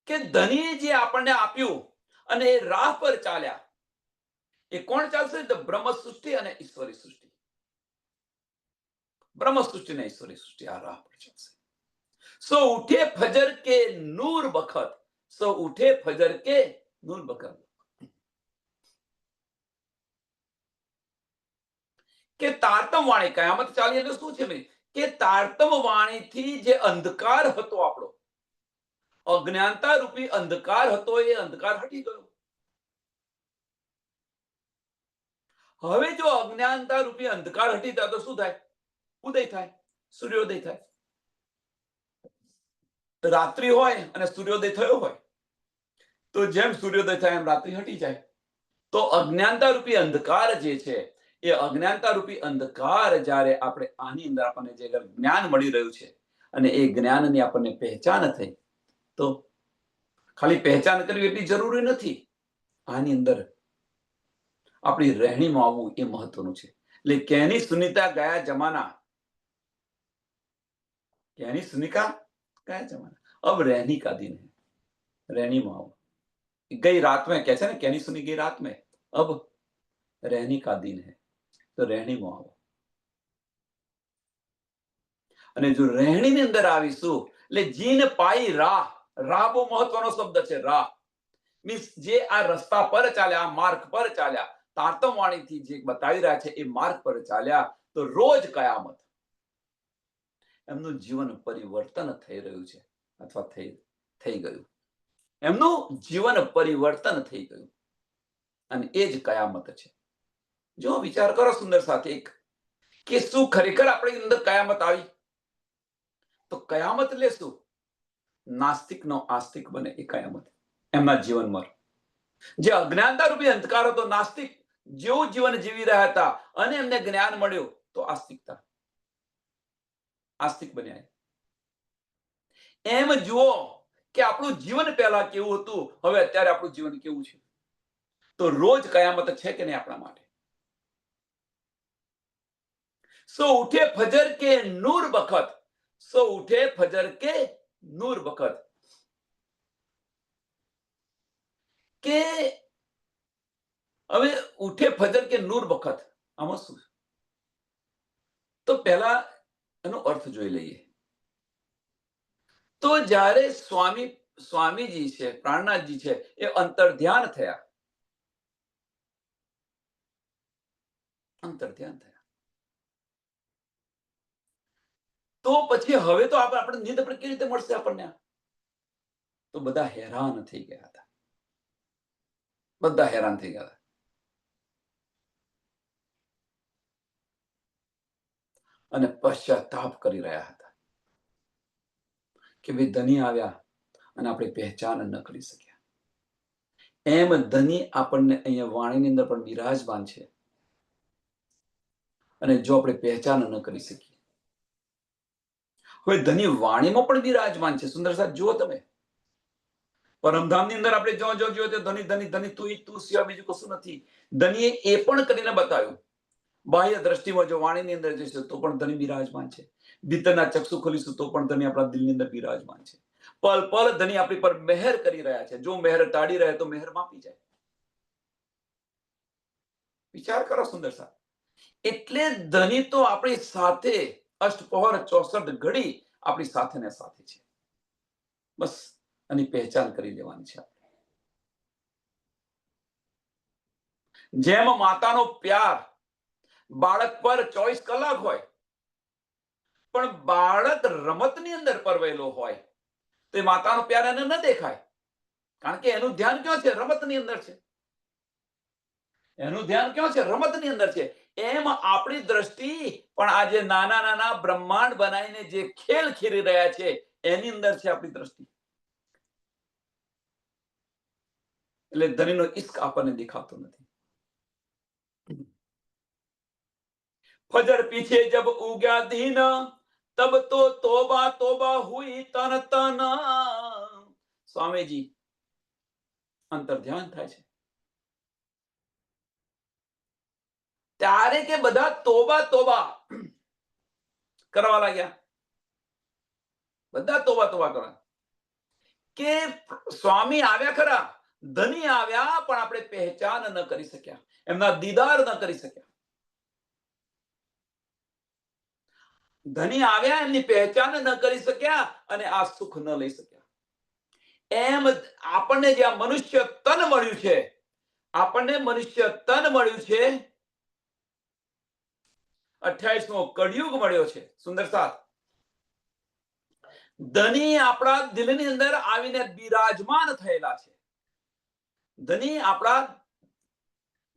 કે ધનીએ જે આપણને આપ્યું અને એ રાહ પર ચાલ્યા, એ કોણ ચાલશે? તો બ્રહ્મ સૃષ્ટિ અને ઈશ્વરી સૃષ્ટિ. બ્રહ્મ સૃષ્ટિ ને ઈશ્વરી સૃષ્ટિ આ રાહ પર ચાલશે. સો ઉઠે ફજર કે નૂર બખત, સો ઉઠે ફજર કે નૂર બખત. કે તારતમ વાણી, કયામત ચાલી એટલે શું છે ભાઈ? કે તારતમ વાણીથી જે અંધકાર હતો આપણો, અજ્ઞાનતા રૂપી અંધકાર હતો, એ અંધકાર હટી ગયો. હવે જો અજ્ઞાનતા રૂપી અંધકાર હટી જાય તો શું થાય? ઉદય થાય, સૂર્યોદય થાય. રાત્રિ હોય અને સૂર્યોદય થયો હોય, તો જેમ સૂર્યોદય થાય એમ રાત્રિ હટી જાય. તો અજ્ઞાનતા રૂપી અંધકાર જે છે, એ અજ્ઞાનતા રૂપી અંધકાર જ્યારે આપણે આની અંદર આપણને જે જ્ઞાન મળી રહ્યું છે, અને એ જ્ઞાનની આપણને પહેચાન થઈ, તો ખાલી પહેચાન કરવી એટલી જરૂરી નથી. આની અંદર આપણી રહેણીમાં આવવું એ મહત્વનું છે. એટલે કેની સુનિતા ગયા જમાના, કેની સુનિકા ગયા જમાના, अब रहनी का दिन है, રહેણીમાં આવો. ગઈ રાત में કહે છે ને, કેની સુની ગઈ રાત में, अब रहनी का दिन है, તો રહેણીમાં આવો. અને જો રહેણીની અંદર આવીશું એટલે જીન પાઈ રાહ, રાહ બહુ મહત્વનો શબ્દ છે. રાહ મીન્સ જે આ રસ્તા પર ચાલ્યા, આ માર્ગ પર ચાલ્યા, તારતમ વાણીથી જે બતાવી રહ્યા છે એ માર્ગ પર ચાલ્યા તો રોજ કયામત એમનું જીવન પરિવર્તન થઈ રહ્યું છે અથવા થઈ ગયું. એમનું જીવન પરિવર્તન થઈ ગયું અને એ જ કયામત છે. જો વિચાર કરો સુંદર સાથે એક કે શું ખરેખર આપણી અંદર કયામત આવી? તો કયામત એટલે શું? નાસ્તિકનો આસ્તિક બને એ કયામત એમના જીવનમાં. જે અજ્ઞાનતા રૂપી અંધકાર હતો, નાસ્તિક જેવું જીવન જીવી રહ્યા હતા અને એમને જ્ઞાન મળ્યું તો આસ્તિક બન્યા. એમ જુઓ કે આપણું જીવન પહેલા કેવું હતું, હવે અત્યારે આપણું જીવન કેવું છે. તો રોજ કયામત છે કે નહીં આપણા માટે? સો ઉઠે ફજર કે નૂર બખત, સો ઉઠે ફજર કે નૂર બખત, કે હવે ઉઠે ફજર કે નૂર બખત આમાં શું? તો પહેલા એનો અર્થ જોઈ લઈએ. તો જ્યારે સ્વામીજી છે, પ્રાણનાથજી છે, એ અંતર ધ્યાન થયા, તો પછી હવે તો આપણે નીંદ પણ કેવી રીતે મળશે આપણને? તો બધા હેરાન થઈ ગયા હતા. બધા હેરાન થઈ ગયા હતા. અને પશ્ચાતાપ કરી રહ્યા હતા કે ભાઈ ધની આવ્યા અને આપણે પહેચાન ન કરી શક્યા. એમ ધની આપણને અહીંયા વાણીની અંદર પણ બિરાજમાન છે અને જો આપણે પહેચાન ન કરી શકીએ. હવે ધની વાણીમાં પણ બિરાજમાન છે. સુંદર સાહેબ જુઓ તમે, પરમધામની અંદર આપણે જો જોઈએ તો ધની ધની ધની તું સિવાય બીજું કશું નથી. ધનીએ એ પણ કરીને બતાવ્યું. બાહ્ય દ્રષ્ટિમાં જો વાણીની અંદર જઈશું તો પણ ધની બિરાજમાન છે. ભીતરના ચક્ષુ ખોલીશું તો પણ ધની આપણા દિલની અંદર બિરાજમાન છે. પલ પલ ધની આપણી પર મહેર કરી રહ્યા છે. જો મહેર ટાળી રહે તો મહેર માપી જાય. વિચાર કરો સુંદર સાહેબ. એટલે ધની તો આપણી સાથે અષ્ટપહર 64 ઘડી આપણી સાથે ને સાથે છે. બસ આની પહેચાન કરી લેવાની છે. જેમ માતાનો પ્યાર બાળક પર 24 કલાક હોય, પણ બાળક રમતની અંદર પરવેલો હોય તો એ માતાનો પ્યાર એને ન દેખાય, કારણ કે એનું ધ્યાન ક્યાં છે? રમતની અંદર છે. એનું ધ્યાન ક્યાં છે? રમતની અંદર છે. એમ આપણી દ્રષ્ટિ પણ આજે નાના નાના બ્રહ્માંડ બનાવીને જે ખેલ ખેલી રહ્યા છે એની અંદર છે આપણી દ્રષ્ટિ. એટલે ધનીનો ઇશ્ક આપણને દેખાતો નથી. ફજર પીછે જબ ઉગ્યા દીન તબ તો તોબા તોબા હુઈ તન તન. સ્વામીજી અંતર ધ્યાન થાય છે ત્યારે કે બધા તોબા તોબા કરવા લાગ્યા. બધા તોબા તોબા કરવા કે સ્વામી આવ્યા ખરા, ધની આવ્યા, પણ આપણે પહેચાન ન કરી શક્યા, એમના દીદાર ન કરી શક્યા. ધની આવ્યા, એમની પહેચાન ન કરી શક્યા અને આ સુખ ન લઈ શક્યા. એમ આપણને જે આ મનુષ્ય તન મળ્યું છે, આપણને મનુષ્ય તન મળ્યું છે, 28મો કળિયુગ મળ્યો છે. સુંદર સાથ ધની આપણા દિલની અંદર આવીને બિરાજમાન થયેલા છે. ધની આપણા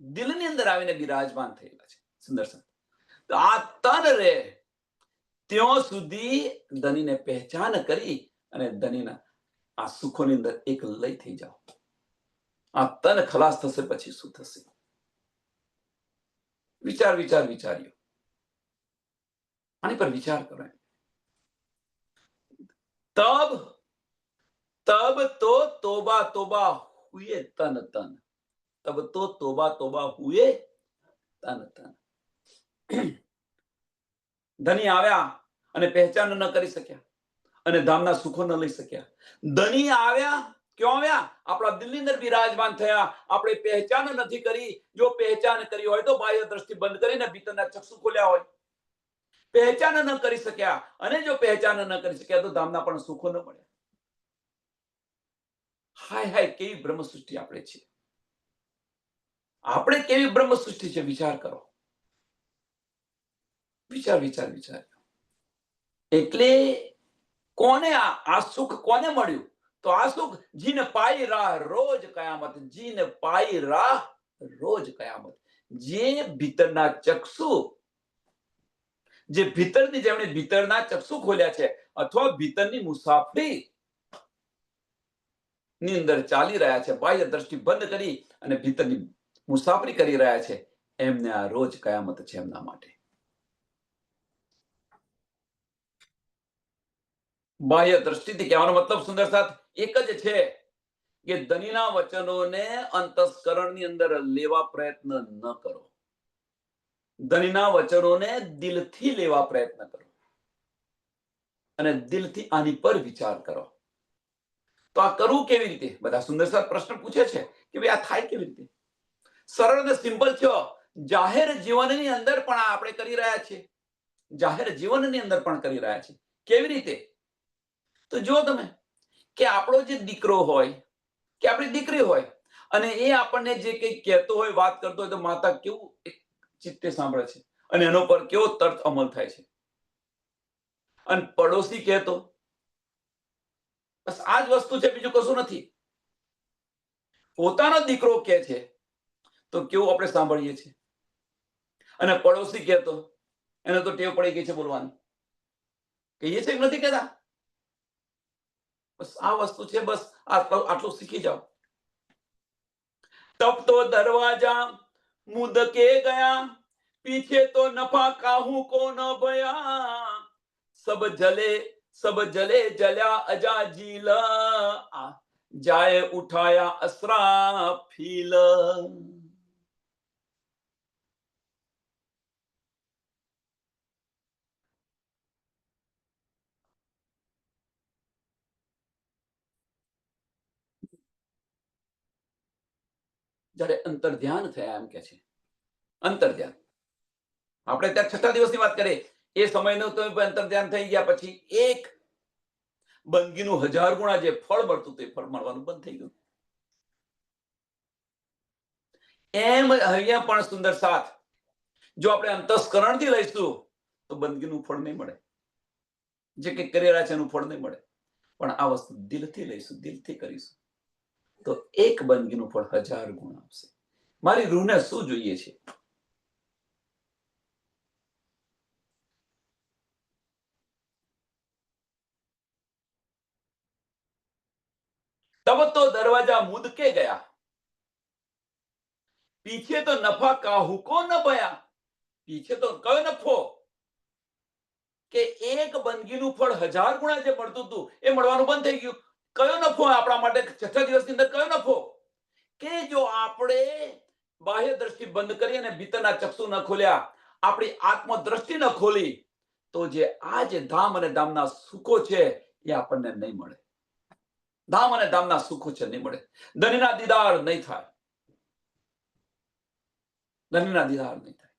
દિલની અંદર આવીને બિરાજમાન થયેલા છે. સુંદર સાથ તો આ તન રે ત્યાં સુધી ધનીને પહેચાન કરી અને ધનીના આ સુખોની અંદર એક લય થઈ જાઓ. આ તન ખલાસ થશે પછી શું થશે? વિચાર્યો આની પર વિચાર કરો. તબ તો તોબા તોબા હુએ તન તન. તબ તો તોબા તોબા હુએ તન તન. ધની આવ્યા અને પહેચાન ન કરી શક્યા અને ધામના સુખો ન લઈ શક્યા. ધની આવ્યા, ક્યાં આવ્યા? આપણા દિલની અંદર બિરાજમાન થયા. આપણે પહેચાન નથી કરી. જો પહેચાન કરી હોય તો બાહ્ય દ્રષ્ટિ બંધ કરીને ભીતરના ચક્ષુ ખોલ્યા હોય. પહેચાન ન કરી શક્યા, અને જો પહેચાન ન કરી શક્યા તો ધામના પણ સુખો ન મળ્યા. હાય હાય, કેવી બ્રહ્મ સૃષ્ટિ આપણે છે, આપણે કેવી બ્રહ્મ સૃષ્ટિ છે. વિચાર કરો, વિચાર વિચાર વિચાર. એટલે કોને આ સુખ કોને મળ્યું? તો આ સુખ જીને પાઈ રાહ રોજ કયામત, જીને પાઈ રાહ રોજ કયામત. જે ભીતરના ચક્ષુ, જે ભીતરની, જેમણે ભીતરના ચક્ષુ ખોલ્યા છે, અથવા ભીતરની મુસાફરી ની અંદર ચાલી રહ્યા છે, બાહ્ય દ્રષ્ટિ બંધ કરી અને ભીતરની મુસાફરી કરી રહ્યા છે, એમને આ રોજ કયામત છે એમના માટે. બાહ્ય દ્રષ્ટિથી કહેવાનો મતલબ સુંદર સાથ એક જ છે કે ધનીના વચનોને અંતસ્કરણની અંદર લેવા પ્રયત્ન ન કરો. ધનીના વચનોને દિલથી લેવા પ્રયત્ન કરો અને દિલથી આની પર વિચાર કરો. તો આ કરવું કેવી રીતે? બધા સુંદર સાથ પ્રશ્ન પૂછે છે કે ભાઈ આ થાય કેવી રીતે? સરળ અને સિમ્પલ છે. જાહેર જીવનની અંદર પણ આપણે કરી રહ્યા છીએ, જાહેર જીવનની અંદર પણ કરી રહ્યા છીએ. કેવી રીતે? તો જો તમે કે આપણો જે દીકરો હોય કે આપણી દીકરી હોય, અને એ આપણને જે કંઈ કહેતો હોય, વાત કરતો હોય, તો માતા કેવું ચિત્તે સાંભળે છે અને એનો પર કેવો તર્ક અમલ થાય છે. અને પડોશી કહેતો, બસ આ જ વસ્તુ છે, બીજું કશું નથી. પોતાનો દીકરો કહે છે તો કેવું આપણે સાંભળીએ છીએ, અને પડોશી કહેતો, એને તો ટેવ પડી ગઈ છે બોલવાની. કહીએ છે કે નથી કહેતા? બસ આ વસ્તુ છે, બસ આટલું શીખી જાઓ. तब तो दरवाजा मुद के गया, पीछे तो नफा काहू को न भया, सब जले जल्या अजाजील, जाए उठाया असराफील. જ્યારે અંતર ધ્યાન થયા, એમ કે છે અંતર ધ્યાન. આપણે ત્યાં 6 દિવસની વાત કરીએ, એ સમયનો તો અંતર ધ્યાન થઈ ગયા પછી એક બંદગીનું 1000 ગુણા જે ફળ મળતું હતું, એ ફળ મળવાનું બંધ થઈ ગયું. એમ અહીંયા પણ સુંદર સાથ, જો આપણે અંતસ્કરણથી લઈશું તો બંદગીનું ફળ નહીં મળે, જે કંઈ કરી રહ્યા છે એનું ફળ નહીં મળે. પણ આ વસ્તુ દિલથી લઈશું, દિલથી કરીશું તો એક બંદગીનું ફળ 1000 ગુણ આપશે. મારી રૂહને શું જોઈએ છે? तब तो दरवाजा मुद के गया, पीछे तो नफा काहू को न भया. पीछे तो कयो नफो કે એક બંદગીનું ફળ 1000 ગુણા જે મળતું હતું એ મળવાનું બંધ થઈ ગયું. કયો નફો આપણા માટે 6 દિવસની અંદર? કયો નફો? કે જો આપણે બાહ્ય દ્રષ્ટિ બંધ કરી અને ભીતરના ચક્ષુ ન ખોલ્યા, આપણી આત્મદ્રષ્ટિ ન ખોલી, તો જે આ જે ધામ અને ધામના સુખો છે એ આપણને નહીં મળે. ધામ અને ધામના સુખો છે નહીં મળે. ધનીના દીદાર નહીં થાય, ધનીના દીદાર નહીં થાય.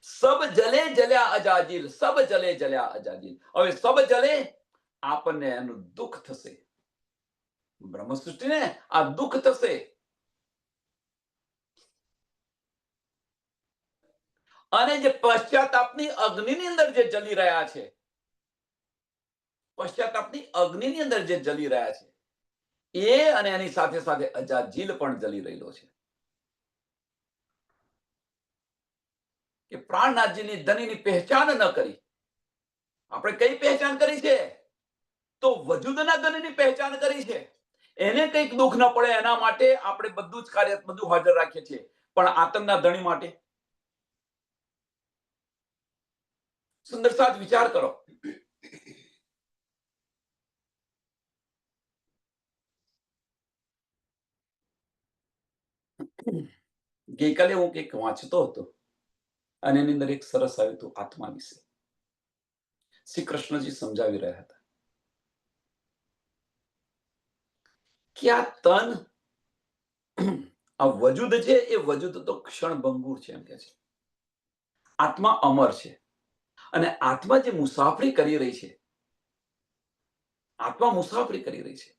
સબ જલે જલ્યા અજાજીલ, સબ જલે જલ્યા અજાજીલ. હવે સબ જલે આપણને એનું દુઃખ થશે, બ્રહ્મ સૃષ્ટિને આ દુઃખ થશે. અને જે પશ્ચાતાપની અગ્નિની અંદર જે જલી રહ્યા છે, પશ્ચાતાપની અગ્નિની અંદર જે જલી રહ્યા છે, એ અને એની સાથે સાથે અજાજીલ પણ જલી રહેલો છે. કે પ્રાણનાથજીની ધનીની પહેચાન ન કરી. આપણે કઈ પહેચાન કરી છે? તો વજૂદના ધનીની પહેચાન કરી છે. એને કંઈક દુઃખ ન પડે એના માટે આપણે બધું જ કાર્ય, બધું હાજર રાખીએ છીએ. પણ આતંકના ધણી માટે સુંદર સાથ વિચાર કરો. ગઈકાલે હું કંઈક વાંચતો હતો અને એની અંદર એક સરસ આવ્યું હતું આત્મા વિશે. શ્રી કૃષ્ણજી સમજાવી રહ્યા હતા કે આ તન, આ વજૂદ છે, એ વજૂદ તો ક્ષણભંગુર છે, એમ કે છે. આત્મા અમર છે અને આત્મા જે મુસાફરી કરી રહી છે, આત્મા મુસાફરી કરી રહી છે,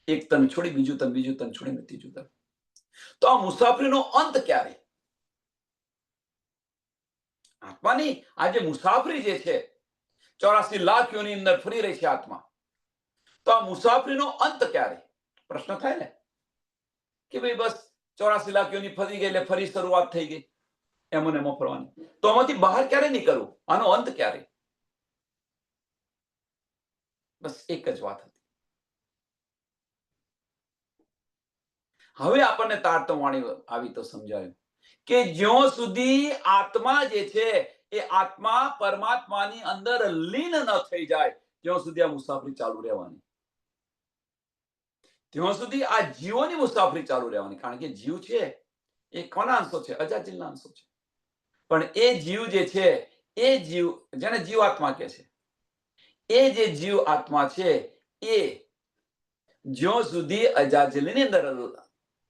એક તન છોડી બીજું તન, બીજું તન છોડીને ત્રીજું તન. તો આ મુસાફરીનો અંત ક્યારે? આત્માની આ જે મુસાફરી જે છે, 84 લાખ યોની અંદર ફરી રહી છે આત્મા, તો આ મુસાફરીનો અંત ક્યારે? પ્રશ્ન થાય ને કે ભાઈ બસ 84 લાખ યોની ફરી ગઈ એટલે ફરી શરૂઆત થઈ ગઈ એમ ને એમ ફરવાની. તો આમાંથી બહાર ક્યારે નીકળવું? આનો અંત ક્યારે? બસ એક જ વાત હતી. હવે આપણને તારતમવાણી આવી તો સમજાયું કે જ્યાં સુધી આત્મા જે છે એ આત્મા પરમાત્માની અંદર લીન ન થઈ જાય ત્યાં સુધી આ મુસાફરી ચાલુ રહેવાની. ત્યાં સુધી આ જીવોની મુસાફરી ચાલુ રહેવાની. કારણ કે જીવ છે એ કોના અંશો છે? અજાજીલના અંશો છે. પણ એ જીવ જે છે, એ જીવ જેને જીવાત્મા કહે છે, એ જે જીવ આત્મા છે એ જ્યાં સુધી અજાજીલની અંદર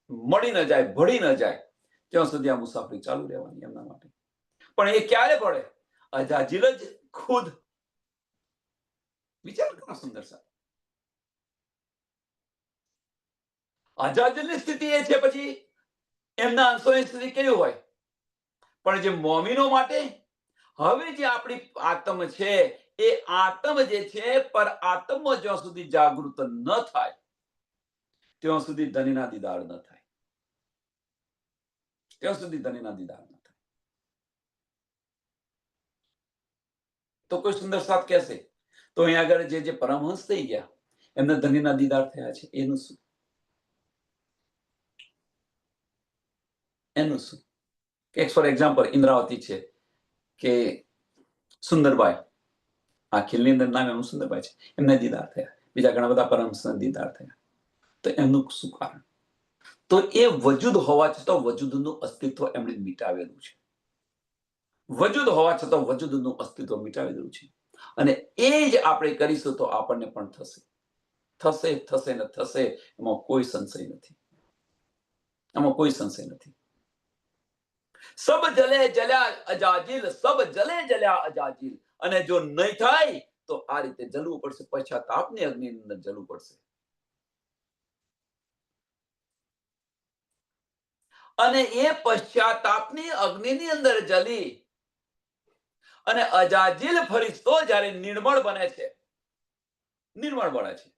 મળી ન જાય, ભળી ન જાય ત્યાં સુધી આ મુસાફરી ચાલુ રહેવાની એમના માટે. પણ એ ક્યારે પડે? અજાજીલ જ ખુદ. વિચાર કરો સુંદર સાહેબ. અજાજીલની સ્થિતિ એ છે, પછી એમના અંશોની સ્થિતિ કેવી હોય? પણ જે મોમીનો માટે હવે જે આપણી આત્મ છે એ આત્મ જે છે પર આત્મમાં જ્યાં સુધી જાગૃત ન થાય ત્યાં સુધી ધનીના દીદાર ન થાય. ત્યાં સુધી ધનીના દીદાર ન થાય. તો કોઈ સુંદર સાથ કહેશે તો અહીંયા આગળ જે પરમહંસ થઈ ગયા એમને ધનીના દીદાર થયા છે, એનું શું? એનું શું? ફોર એક્ઝામ્પલ ઇન્દ્રાવતી છે કે સુંદરબાઈ, આ ખીલની અંદર નામ એમનું સુંદરબાઈ છે, એમને દીદાર થયા. બીજા ઘણા બધા પરમહંસના દીદાર થયા. તો એમનું શું કારણ? તો એ વજૂદ હોવા છતાં વજૂદનું અસ્તિત્વ એમણે મિટાવેલું છે. વજૂદ હોવા છતાં વજૂદનું અસ્તિત્વ મિટાવેલું છે. અને એ જ આપણે કરીશું તો આપણને પણ થશે. થશે, થશે ને થશે. એમાં કોઈ સંશય નથી. એમાં કોઈ સંશય નથી. સબ જલે જલ્યા અજાજીલ, સબ જલે જલ્યા અજાજીલ. અને જો નહીં થાય તો આ રીતે જલવું પડશે, પશ્ચાતાપની અગ્નિની અંદર જલવું પડશે. અને એ પશ્ચાતાપની અગ્નિની અંદર જલી અને અજાજીલ ફરિશ્તો જ્યારે નિર્મળ બને છે, નિર્મળ બને છે,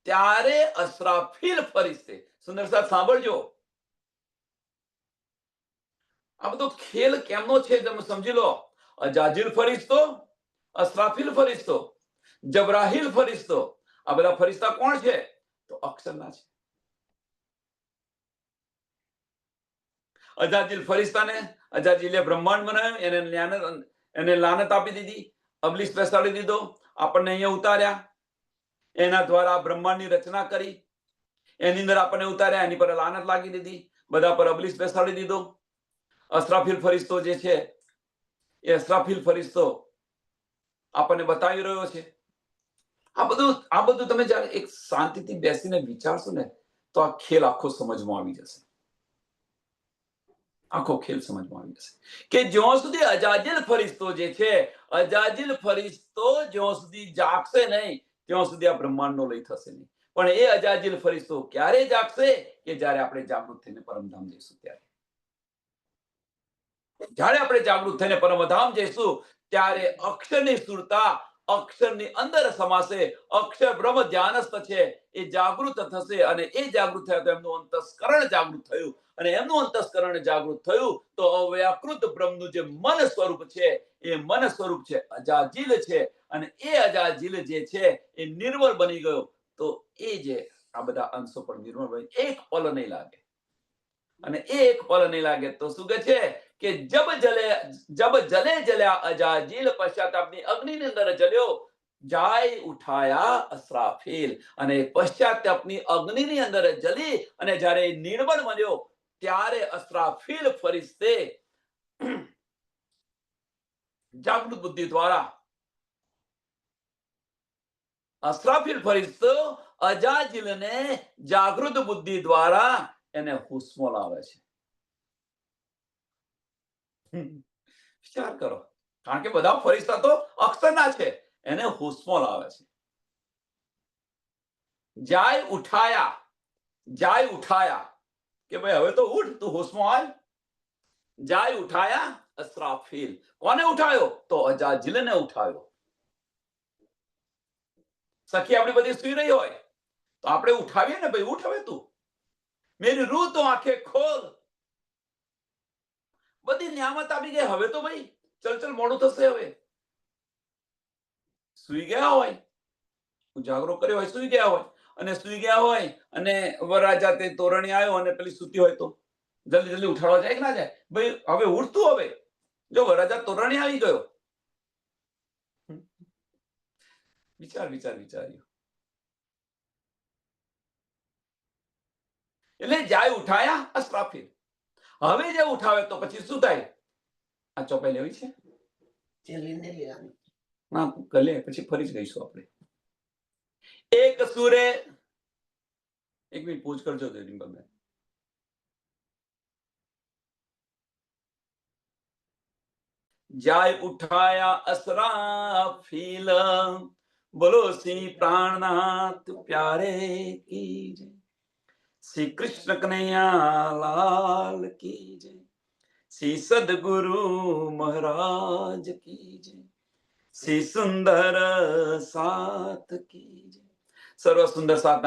ત્યારે અસરાફીલ ફરિશ્તે, સુંદર સાહેબ સાંભળજો, આ બધો ખેલ કેમનો છે તમે સમજી લો. અજાજીલ ફરિશ્તો, અસરાફીલ ફરિશ્તો, જબરાહીલ ફરિશ્તો, આ બધા ફરિશ્તા કોણ છે? તો અક્ષરના છે. અજાજીલ ફરિશ્તાને અજાજીલે બ્રહ્માંડ બનાવ્યું, એને લાનત આપી દીધી, અબલીસ બેસાડી દીધો, આપણને અહીંયા ઉતાર્યા, એના દ્વારા બ્રહ્માંડની રચના કરી, એની અંદર આપણને ઉતાર્યા, એની પર લાનત લાગી દીધી, બધા પર અબલીસ બેસાડી દીધો. અસરાફીલ ફરિશ્તો જે છે એ અસરાફીલ ફરિશ્તો આપણને બતાવી રહ્યો છે. આ બધું તમે જ્યારે એક શાંતિથી બેસીને વિચારશો ને તો આ ખેલ આખો સમજમાં આવી જશે. આખો ખેલ સમજમાં આવી જશે કે જ્યાં સુધી અજાજીલ ફરિશ્તો જે છે, અજાજીલ ફરિશ્તો જ્યાં સુધી જાગશે નહીં ત્યાં સુધી આ બ્રહ્માંડનો લય થશે નહીં. પણ એ અજાજીલ ફરિશ્તો ક્યારે જાગશે? કે જ્યારે આપણે જાગૃત થઈને પરમધામ જઈશું ત્યારે. જ્યારે આપણે જાગૃત થઈને પરમધામ જઈશું ત્યારે અક્ષરની સુરતા અક્ષરની અંદર સમાશે. અક્ષર બ્રહ્મ ધ્યાનસ્થ છે, એ જાગૃત થશે અને એ જાગૃત થયા તો એમનું અંતસ્કરણ જાગૃત થયું અને એમનું અંતસ્કરણ જાગૃત થયું તો અવ્યાકૃત બ્રહ્મનું જે મન સ્વરૂપ છે એ મન સ્વરૂપ છે અજાજીલ છે અને એ અજાજીલ જે છે એ નિર્મળ બની ગયો. તો એ જે આ બધા અંશો પણ નિર્મળ બની, એક પલ નહીં લાગે. અને એક પલ નહીં લાગે તો શું કહે છે કે જબ જલે જલ્યા અજાજીલ, પશ્ચાતાપની અગ્નિની અંદર જલ્યો, જાય ઉઠાયા અસરાફીલ. અને પશ્ચાતાપની અગ્નિની અંદર જલી અને જ્યારે નિર્મળ બન્યો ત્યારે અસરાફીલ ફરિશ્તે જાગૃત બુદ્ધિ દ્વારા, અસરાફીલ ફરિશ્તો અજાજીલને જાગૃત બુદ્ધિ દ્વારા એને હુસ્મો લાવે છે. વિચાર કરો, કારણ કે બધા ફરિશ્તા તો અક્ષરના છે, એને હોશમાં લાવે છે. જાય ઉઠાયા કે ભાઈ હવે તો ઉઠ, તું હોશમાં આય. જાય ઉઠાયા અસરાફીલ. કોને ઉઠાયો? તો અજાજિલને ઉઠાયો. સખી આપણી બધી સુઈ રહી હોય તો આપણે ઉઠાવીએ ને, ભાઈ ઉઠ હવે તું, મેરી રૂહ તો આંખે ખોલ. બધી નિયામત આપી ગઈ, હવે તો ભાઈ ચલ મોડું થશે. હવે સુઈ ગયા હોય, ઉજાગરો કર્યો હોય, સુઈ ગયા હોય, અને સુઈ ગયા હોય અને વરરાજા તે તોરણી આવ્યો અને પેલી સૂતી હોય તો જલ્દી ઉઠાડવા જાય કે ના જાય? ભાઈ હવે ઉઠતું, હવે જો વરરાજા તોરણી આવી ગયો. વિચાર્યું. એટલે જાય ઉઠાયા અસરાફીલ. હવે જે ઉઠાવે તો પછી શું થાય? આ ચોપાઈ લેવી છે ના, કલે પછી ફરી જ ગઈશું આપણે. એક સુરે, એક મિનિટ પૂછ કરજો ડિમ્પલબેન. જાય ઉઠાયા અસરાફીલ, બોલો શ્રી પ્રાણનાથ પ્યારે કી જય, શ્રી કૃષ્ણ કનૈયા લાલ કી જય, શ્રી સદગુરુ મહારાજ કી જય, શ્રી સુંદર સાથ કી જય. સર્વ સુંદર સાથ